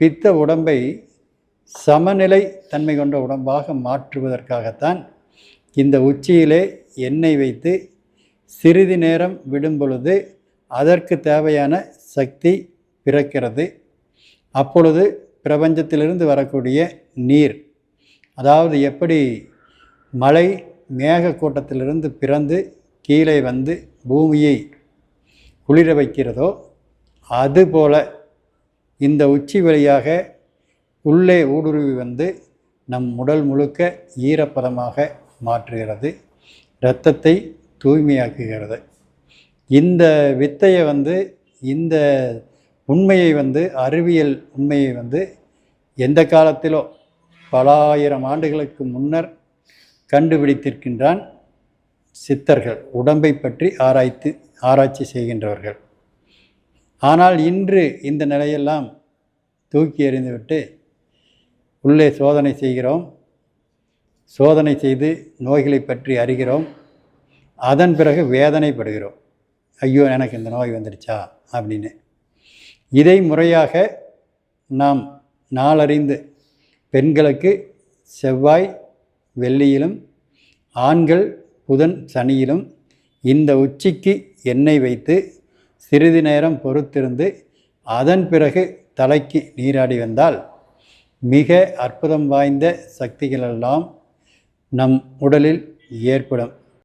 பித்த உடம்பை சமநிலை தன்மை கொண்ட உடம்பாக மாற்றுவதற்காகத்தான் இந்த உச்சியிலே எண்ணெய் வைத்து சிறிது நேரம் விடும் பொழுது அதற்கு தேவையான சக்தி பிறக்கிறது. அப்பொழுது பிரபஞ்சத்திலிருந்து வரக்கூடிய நீர், அதாவது எப்படி மழை மேகக்கூட்டத்திலிருந்து பிறந்து கீழே வந்து பூமியை குளிர வைக்கிறதோ அதுபோல இந்த உச்சி வழியாக உள்ளே ஊடுருவி வந்து நம் உடல் முழுக்க ஈரப்பதமாக மாற்றுகிறது, இரத்தத்தை தூய்மையாக்குகிறது. இந்த வித்தையை இந்த உண்மையை அறிவியல் உண்மையை எந்த காலத்திலோ பல ஆயிரம் ஆண்டுகளுக்கு முன்னர் கண்டுபிடித்திருக்கின்றான் சித்தர்கள், உடம்பை பற்றி ஆராய்ச்சி செய்கின்றவர்கள். ஆனால் இன்று இந்த நிலையெல்லாம் தூக்கி எறிந்துவிட்டு உள்ளே சோதனை செய்கிறோம், சோதனை செய்து நோய்களை பற்றி அறிகிறோம், அதன் பிறகு வேதனைப்படுகிறோம். ஐயோ எனக்கு இந்த நோய் வந்துடுச்சா அப்படின்னு. இதை முறையாக நாம் நாளறிந்து பெண்களுக்கு செவ்வாய் வெள்ளியிலும் ஆண்கள் புதன் சனியிலும் இந்த உச்சிக்கு எண்ணெய் வைத்து சிறிது நேரம் பொறுத்திருந்து அதன் பிறகு தலைக்கு நீராடி வந்தால் மிக அற்புதம் வாய்ந்த சக்திகளெல்லாம் நம் உடலில் ஏற்படும்.